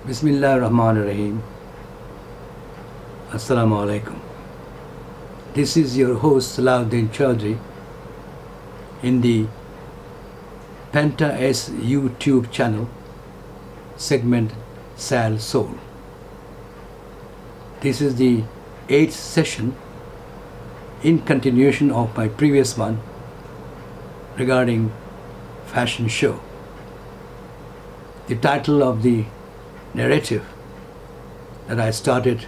Bismillah Rahman Rahim. Assalamu alaikum. This is your host Salahuddin Chaudhry in the Penta-S YouTube channel segment Sal Soul. This is the 8th session in continuation of my previous one regarding fashion show. The title of the narrative that I started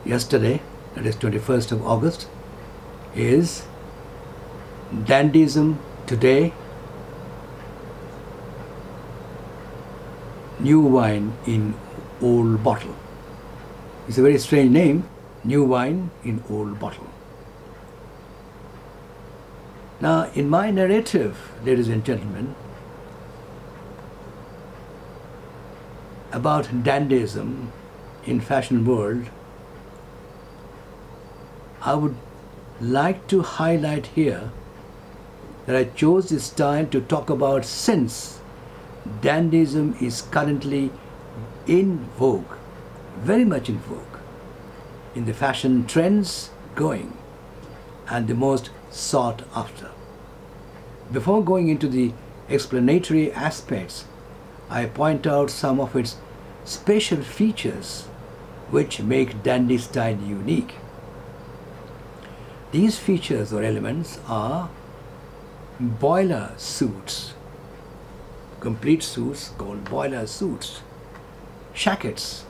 yesterday, that is 21st of August, is Dandyism Today, New Wine in Old Bottle. It's a very strange name, New Wine in Old Bottle. Now, in my narrative, ladies and gentlemen, about dandyism in fashion world, I would like to highlight here that I chose this time to talk about since dandyism is currently in vogue, very much in vogue, in the fashion trends going and the most sought after. Before going into the explanatory aspects, I point out some of its special features which make dandy style unique. These features or elements are boiler suits, complete suits called boiler suits, shackets,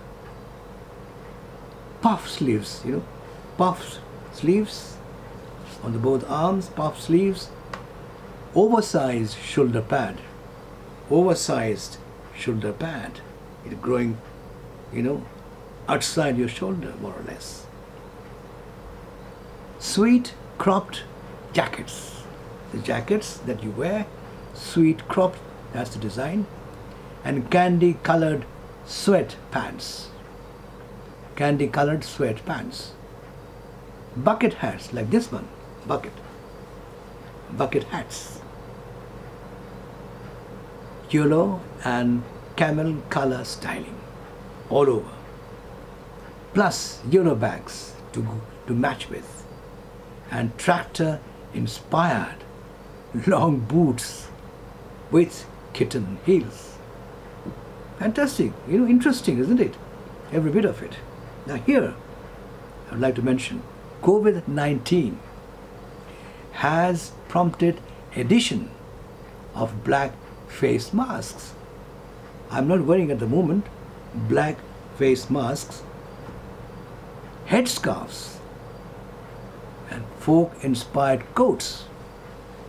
puff sleeves, puff sleeves on the both arms, puff sleeves, oversized shoulder pad, oversized shoulder pad, it growing, outside your shoulder more or less. Sweet cropped jackets, the jackets that you wear, sweet cropped, that's the design, and candy colored sweat pants, candy colored sweat pants. Bucket hats like this one, bucket hats, yellow and camel color styling all over, plus yellow bags to match with, and tractor inspired long boots with kitten heels. Fantastic, interesting, isn't it? Every bit of it. Now here I would like to mention COVID-19 has prompted addition of black face masks. I'm not wearing at the moment black face masks, headscarves, and folk-inspired coats,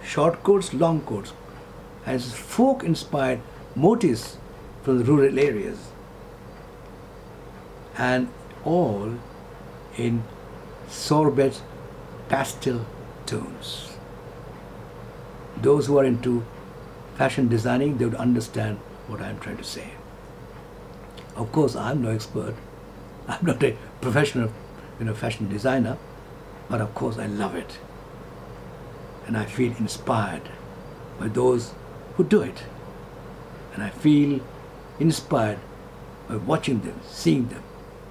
short coats, long coats, as folk-inspired motifs from the rural areas, and all in sorbet pastel tones. Those who are into fashion designing, they would understand what I'm trying to say. Of course, I'm no expert. I'm not a professional, fashion designer, but of course I love it. And I feel inspired by those who do it. And I feel inspired by watching them, seeing them,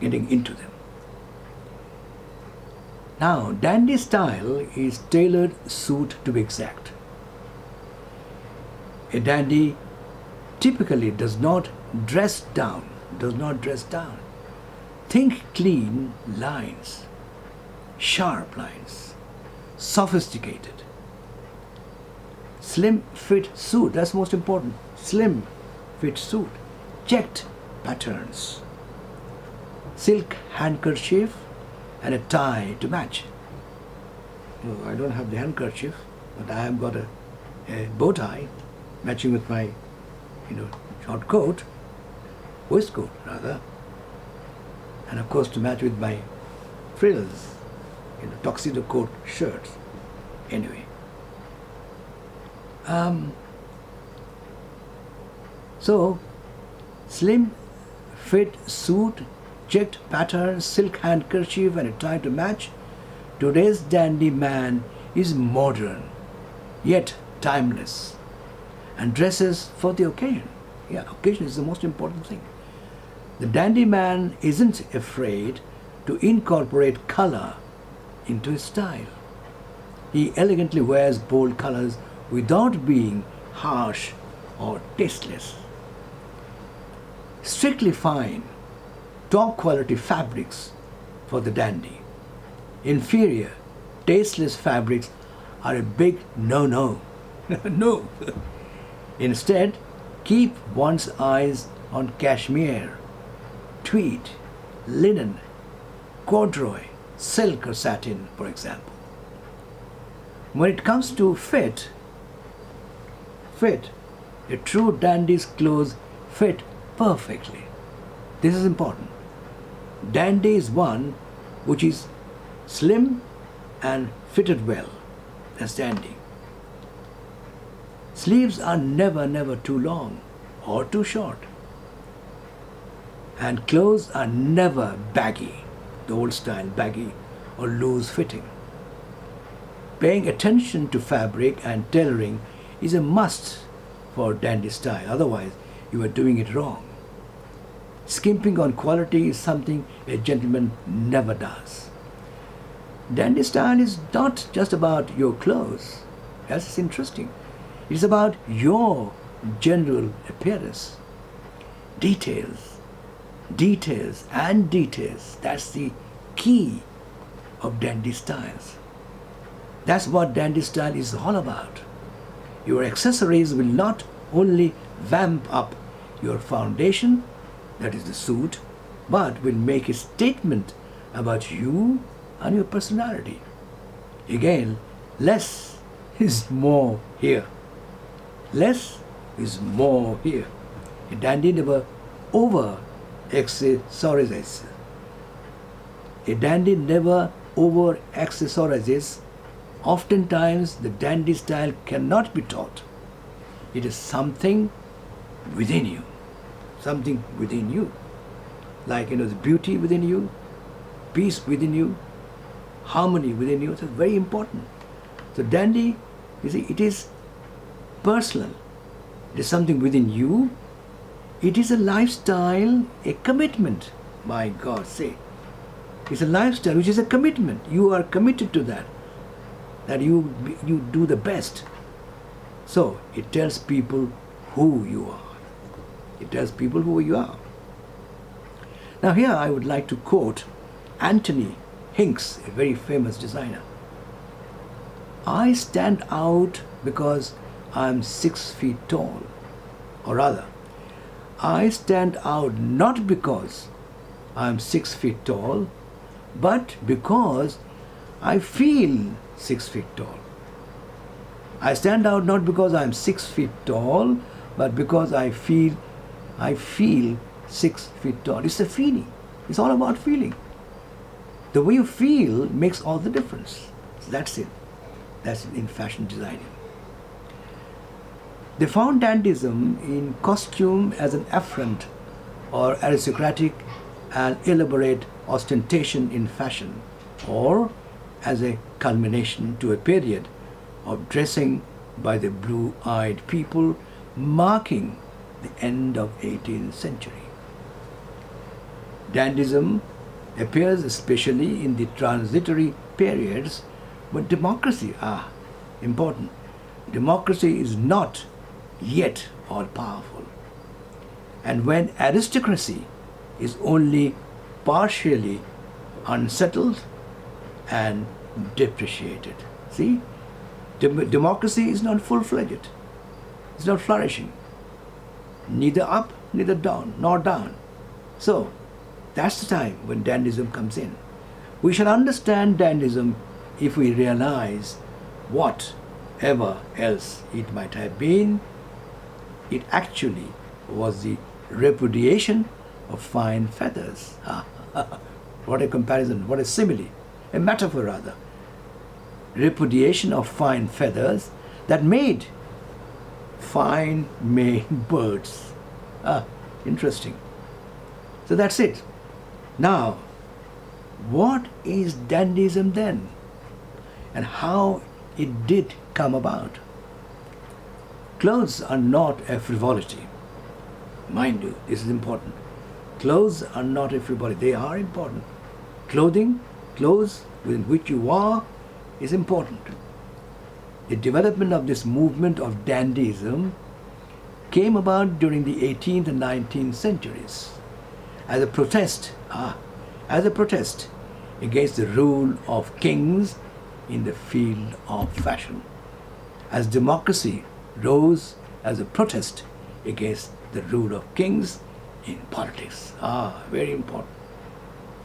getting into them. Now, dandy style is tailored suit to be exact. A dandy typically does not dress down. Think clean lines, sharp lines, sophisticated. Slim fit suit, that's most important. Slim fit suit, checked patterns, silk handkerchief and a tie to match. I don't have the handkerchief, but I have got a bow tie matching with my short coat, waistcoat rather, and of course to match with my frills, tuxedo coat shirts. Anyway, so slim fit suit, checked pattern, silk handkerchief and a tie to match. Today's dandy man is modern, yet timeless, and dresses for the occasion. Yeah, occasion is the most important thing. The dandy man isn't afraid to incorporate color into his style. He elegantly wears bold colors without being harsh or tasteless. Strictly fine, top quality fabrics for the dandy. Inferior, tasteless fabrics are a big no-no. No. Instead, keep one's eyes on cashmere, tweed, linen, corduroy, silk or satin, for example. When it comes to fit, a true dandy's clothes fit perfectly. This is important. Dandy is one which is slim and fitted well. That's dandy. Sleeves are never too long or too short. And clothes are never baggy, the old style baggy or loose fitting. Paying attention to fabric and tailoring is a must for dandy style, otherwise you are doing it wrong. Skimping on quality is something a gentleman never does. Dandy style is not just about your clothes. That's interesting. It's about your general appearance. Details. That's the key of dandy styles. That's what dandy style is all about. Your accessories will not only vamp up your foundation, that is the suit, but will make a statement about you and your personality. Again, less is more here. Less is more here. A dandy never over accessorizes. A dandy never over accessorizes. Oftentimes, the dandy style cannot be taught. It is something within you. Something within you. Like, the beauty within you, peace within you, harmony within you. It's very important. So dandy, you see, it is personal. It is something within you. It is a lifestyle, a commitment. My God, say. It's a lifestyle which is a commitment. You are committed to that. That you do the best. So it tells people who you are. It tells people who you are. Now here I would like to quote Anthony Hinks, a very famous designer. I stand out because I'm 6 feet tall. Or rather, I stand out not because I'm 6 feet tall, but because I feel 6 feet tall. I stand out not because I'm 6 feet tall, but because I feel 6 feet tall. It's a feeling. It's all about feeling. The way you feel makes all the difference. So that's it. That's in fashion designing. They found dandyism in costume as an affront or aristocratic and elaborate ostentation in fashion, or as a culmination to a period of dressing by the blue-eyed people marking the end of 18th century. Dandyism appears especially in the transitory periods when democracy, important. Democracy is not yet all-powerful. And when aristocracy is only partially unsettled and depreciated. See? Democracy is not full-fledged. It's not flourishing. Neither up, neither down, nor down. So, that's the time when dandyism comes in. We shall understand dandyism if we realize whatever else it might have been, it actually was the repudiation of fine feathers. What a comparison, what a simile, a metaphor rather. Repudiation of fine feathers that made fine made birds. Interesting. So that's it. Now, what is dandyism then? And how it did come about? Clothes are not a frivolity. Mind you, this is important. Clothes are not everybody. They are important. Clothes within which you are is important. The development of this movement of dandyism came about during the 18th and 19th centuries as a protest, against the rule of kings in the field of fashion. As democracy rose as a protest against the rule of kings in politics. Very important.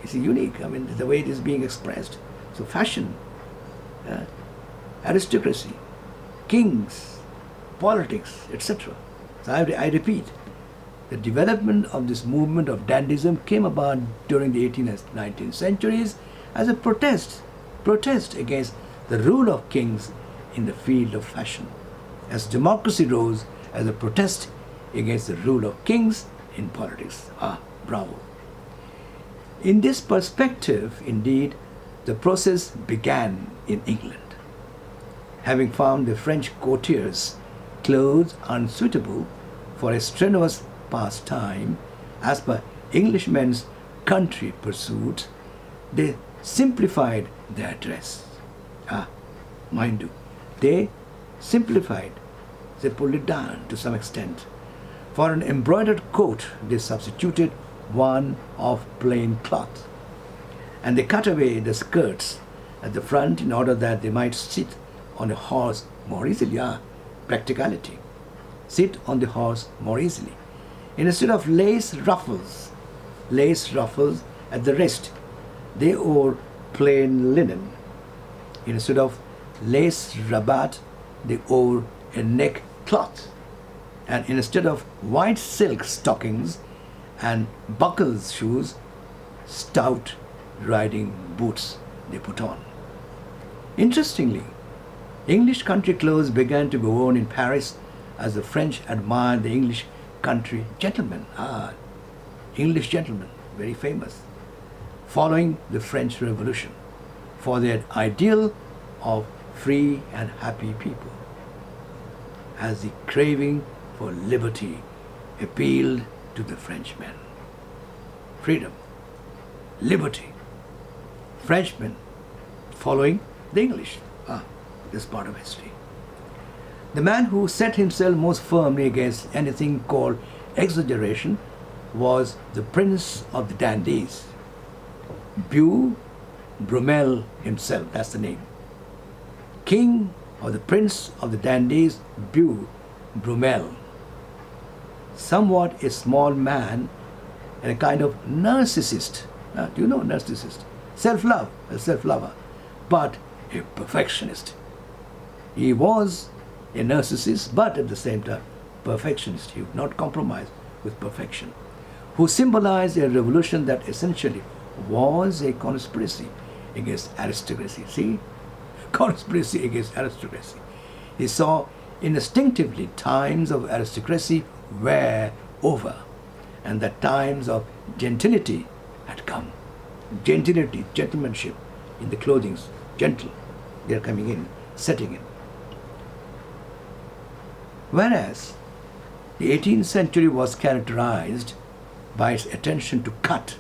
It's unique. I mean, the way it is being expressed. So fashion, aristocracy, kings, politics, etc. So I repeat, the development of this movement of dandyism came about during the 18th and 19th centuries as a protest against the rule of kings in the field of fashion. As democracy rose as a protest against the rule of kings in politics. Bravo. In this perspective, indeed, the process began in England. Having found the French courtiers' clothes unsuitable for a strenuous pastime, as per Englishmen's country pursuit, they simplified their dress. Mind you, they simplified, they pulled it down to some extent. For an embroidered coat, they substituted one of plain cloth. And they cut away the skirts at the front in order that they might sit on a horse more easily. Practicality. Sit on the horse more easily. Instead of lace ruffles at the wrist, they wore plain linen. Instead of lace rabat, they wore a neck cloth. And instead of white silk stockings and buckles shoes, stout riding boots they put on. Interestingly, English country clothes began to be worn in Paris as the French admired the English country gentlemen. English gentlemen, very famous, following the French Revolution for their ideal of free and happy people. As the craving for liberty appealed to the Frenchmen. Freedom, liberty. Frenchmen following the English. This part of history. The man who set himself most firmly against anything called exaggeration was the Prince of the Dandies, Beau Brummel himself, that's the name. King or the Prince of the Dandies, Beau Brummel. Somewhat a small man and a kind of narcissist. Do you know narcissist? Self-love, a self-lover, but a perfectionist. He was a narcissist, but at the same time, perfectionist. He would not compromise with perfection. Who symbolized a revolution that essentially was a conspiracy against aristocracy. See? Conspiracy against aristocracy. He saw instinctively times of aristocracy were over and that times of gentility had come. Gentility, gentlemanship in the clothings, gentle. They are coming in, setting in. Whereas the 18th century was characterized by its attention to cut.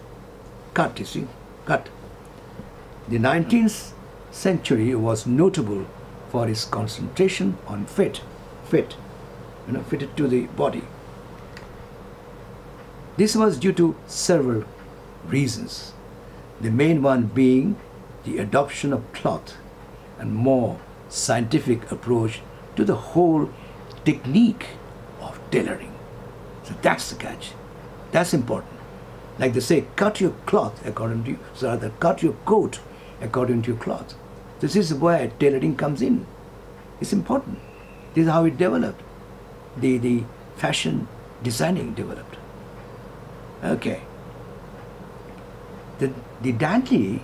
You see, cut. The 19th century was notable for its concentration on fitted to the body. This was due to several reasons, the main one being the adoption of cloth and more scientific approach to the whole technique of tailoring. So that's the catch. That's important. Like they say, cut your cloth according to you, so rather cut your coat according to your cloth. This is where tailoring comes in. It's important. This is how it developed. The fashion designing developed. Okay. The dandy,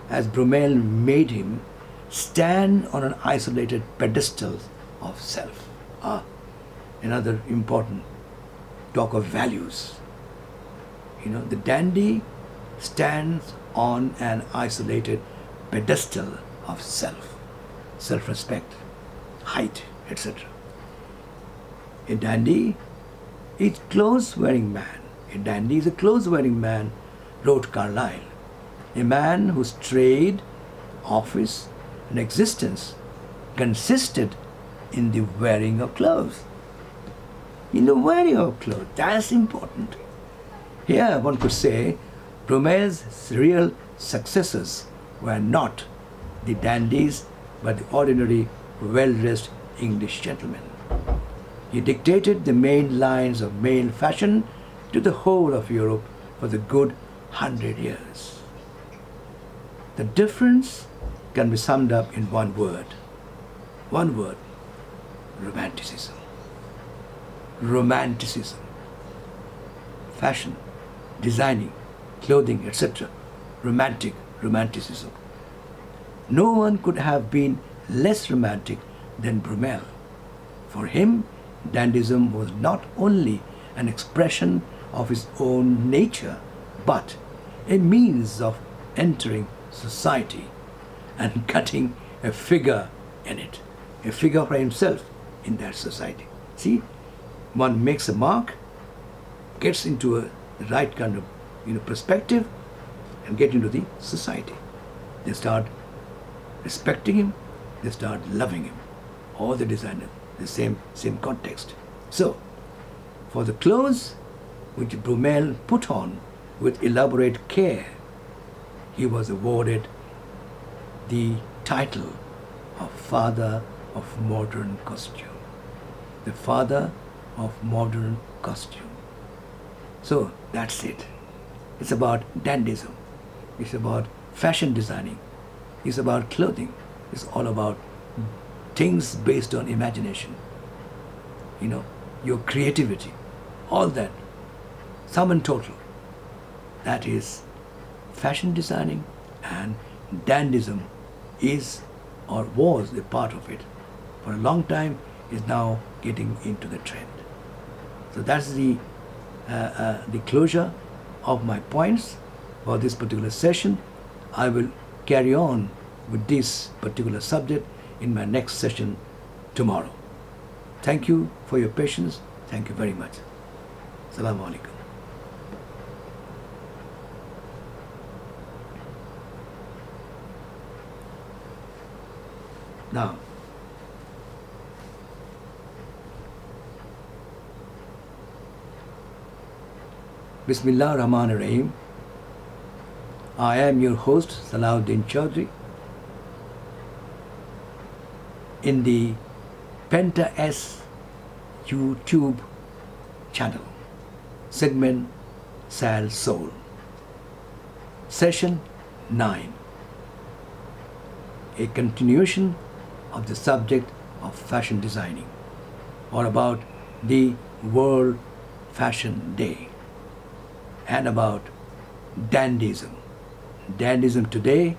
as Brummel made him, stand on an isolated pedestal of self. Another important talk of values. The dandy stands on an isolated pedestal of self, self-respect, height, etc. A dandy is clothes-wearing man, A dandy is a clothes-wearing man, wrote Carlyle. A man whose trade, office, and existence consisted in the wearing of clothes. In the wearing of clothes, that's important. Here one could say Brummell's real successors were not the dandies but the ordinary, well-dressed English gentlemen. He dictated the main lines of male fashion to the whole of Europe for the good 100 years. The difference can be summed up in one word. One word: romanticism. Romanticism. Fashion, designing, clothing, etc. Romanticism. No one could have been less romantic than Brummel. For him, dandyism was not only an expression of his own nature, but a means of entering society and cutting a figure in it, a figure for himself in that society. See, one makes a mark, gets into a right kind of perspective, and get into the society. They start respecting him, they start loving him. All the designers, the same context. So, for the clothes which Brummel put on with elaborate care, he was awarded the title of Father of Modern Costume. The Father of Modern Costume. So that's it. It's about dandyism. It's about fashion designing. It's about clothing. It's all about things based on imagination. Your creativity. All that. Sum and total. That is fashion designing, and dandyism is or was a part of it. For a long time is now getting into the trend. So that's the closure of my points for this particular session. I will carry on with this particular subject in my next session tomorrow. Thank you for your patience. Thank you very much. Assalamu alaikum. Now, Bismillah Rahman Rahim. I am your host, Salahuddin Chaudhry, in the Penta-S YouTube channel, segment Sal Soul, session 9, a continuation of the subject of fashion designing, or about the World Fashion Day, and about dandyism. Dandyism today,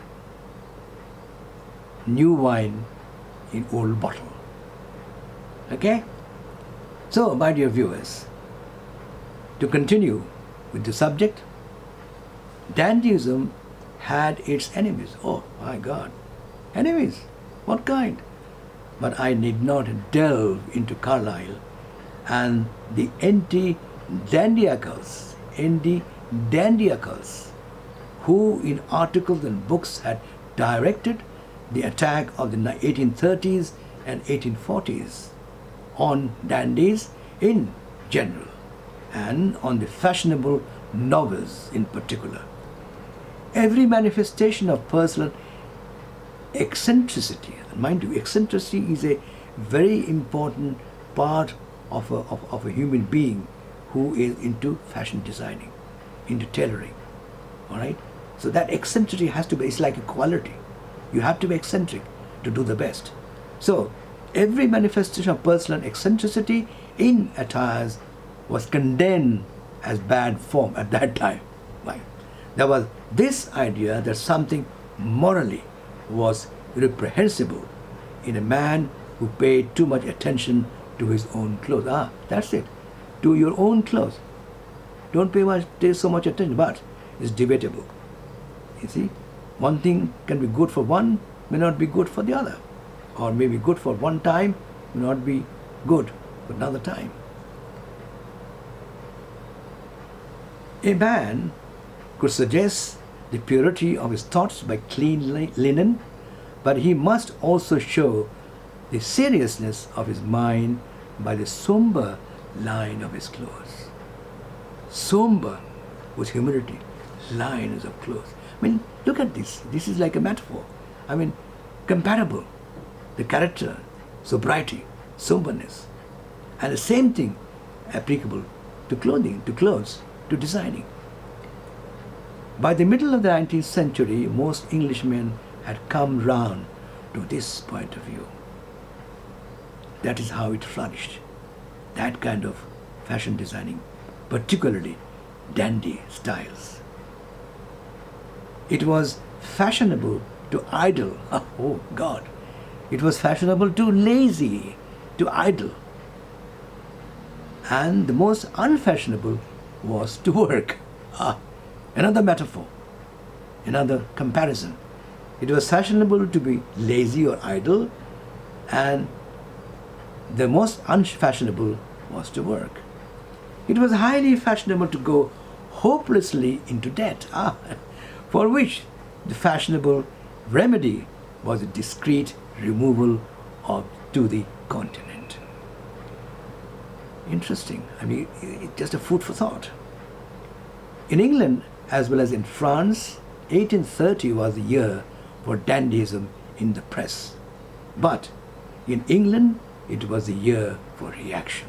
new wine in old bottle. Okay? So, my dear viewers, to continue with the subject, dandyism had its enemies. Oh my God, enemies? What kind? But I need not delve into Carlyle and the anti-dandiacals, who in articles and books had directed the attack of the 1830s and 1840s on dandies in general and on the fashionable novels in particular. Every manifestation of personal eccentricity, and mind you, eccentricity is a very important part of a human being who is into fashion designing, into tailoring. All right? So that eccentricity has to be, it's like a quality. You have to be eccentric to do the best. So every manifestation of personal eccentricity in attires was condemned as bad form at that time. Right? There was this idea that something morally was reprehensible in a man who paid too much attention to his own clothes. That's it. To your own clothes. Don't pay so much attention, but it's debatable. You see, one thing can be good for one, may not be good for the other. Or maybe good for one time, may not be good for another time. A man could suggest the purity of his thoughts by clean linen, but he must also show the seriousness of his mind by the somber line of his clothes. Somber with humility, lines of clothes. I mean, look at this. This is like a metaphor. I mean, comparable. The character, sobriety, somberness. And the same thing applicable to clothing, to clothes, to designing. By the middle of the 19th century, most Englishmen had come round to this point of view. That is how it flourished. That kind of fashion designing, particularly dandy styles. It was fashionable to idle. Oh God. It was fashionable to lazy, to idle. And the most unfashionable was to work. Another metaphor, another comparison. It was fashionable to be lazy or idle, and the most unfashionable was to work. It was highly fashionable to go hopelessly into debt, for which the fashionable remedy was a discreet removal to the continent. Interesting. I mean, it's just a food for thought. In England, as well as in France, 1830 was the year for dandyism in the press. But in England, it was the year for reaction.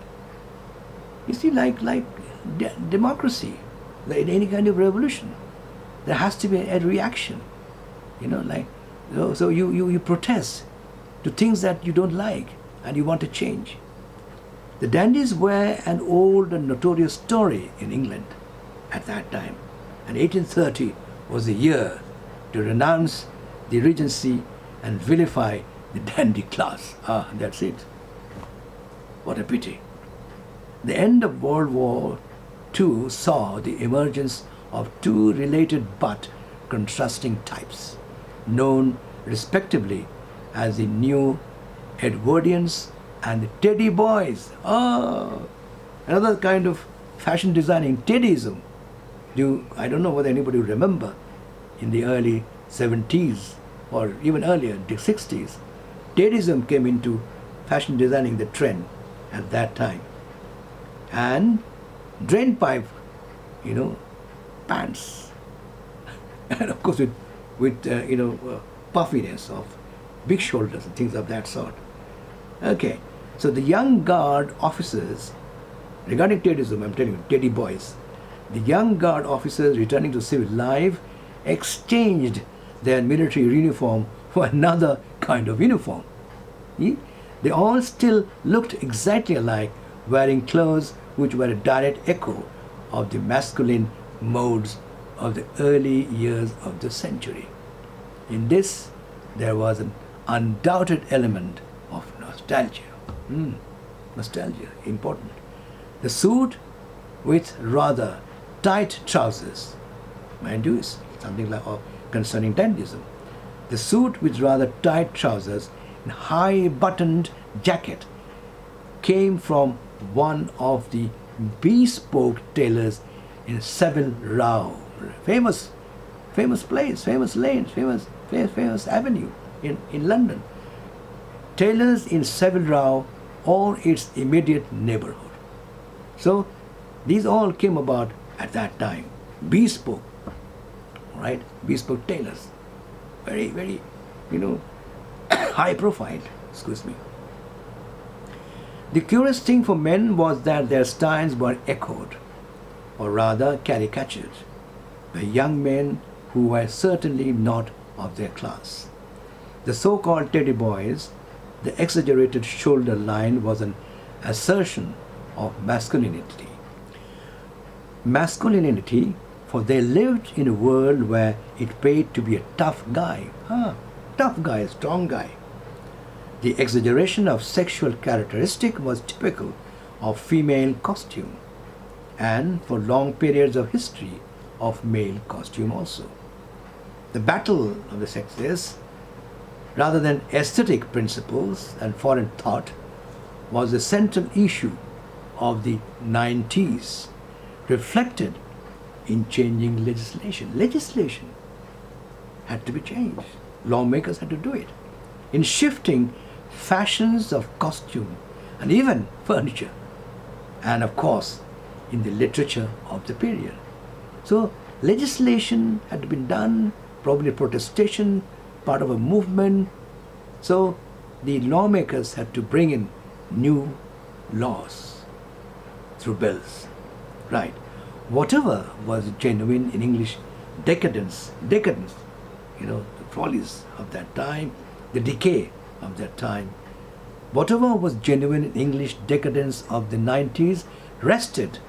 You see, like democracy, like any kind of revolution, there has to be a reaction. So you protest to things that you don't like and you want to change. The dandies were an old and notorious story in England at that time, and 1830 was the year to renounce the regency and vilify the dandy class. That's it. What a pity. The end of World War II saw the emergence of two related but contrasting types, known respectively as the New Edwardians and the Teddy Boys. Another kind of fashion designing, Teddyism. I don't know whether anybody will remember in the early 70s or even earlier, the 60s, Teddyism came into fashion designing the trend at that time. And drain pipe, pants. And of course with puffiness of big shoulders and things of that sort. Okay, so the young guard officers, regarding Teddyism, I'm telling you, Teddy Boys, the young guard officers returning to civil life exchanged their military uniform for another kind of uniform. They all still looked exactly alike, wearing clothes which were a direct echo of the masculine modes of the early years of the century. In this, there was an undoubted element of nostalgia. Nostalgia, important. The suit with rather tight trousers, mind you, is something like concerning dandyism. The suit with rather tight trousers and high buttoned jacket came from one of the bespoke tailors in Savile Row, famous place, famous lanes, famous avenue in London. Tailors in Savile Row or its immediate neighborhood. So these all came about at that time. Bespoke, right? Bespoke tailors. Very, very, high profile, excuse me. The curious thing for men was that their styles were echoed, or rather caricatured, by young men who were certainly not of their class. The so-called Teddy Boys, the exaggerated shoulder line was an assertion of masculinity. Masculinity, for they lived in a world where it paid to be a tough guy. Tough guy, a strong guy. The exaggeration of sexual characteristic was typical of female costume, and for long periods of history of male costume also. The battle of the sexes, rather than aesthetic principles and foreign thought, was the central issue of the 90s, reflected in changing legislation. Legislation had to be changed. Lawmakers had to do it. In shifting fashions of costume and even furniture. And of course, in the literature of the period. So legislation had been done, probably protestation, part of a movement. So the lawmakers had to bring in new laws through bills. Right. Whatever was genuine in English decadence, the follies of that time, the decay of that time, whatever was genuine in English decadence of the 90s rested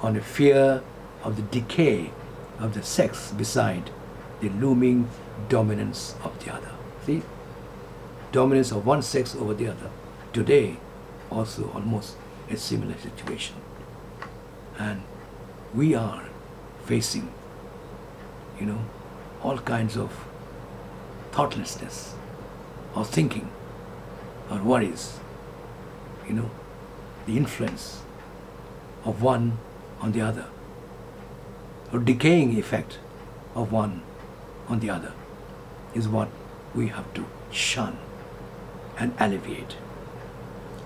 on a fear of the decay of the sex beside the looming dominance of the other. See? Dominance of one sex over the other. Today, also almost a similar situation. And we are facing, all kinds of thoughtlessness or thinking or worries, the influence of one on the other, or decaying effect of one on the other is what we have to shun and alleviate,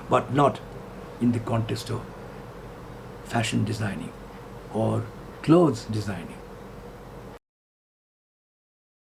but not in the context of fashion designing or clothes designing.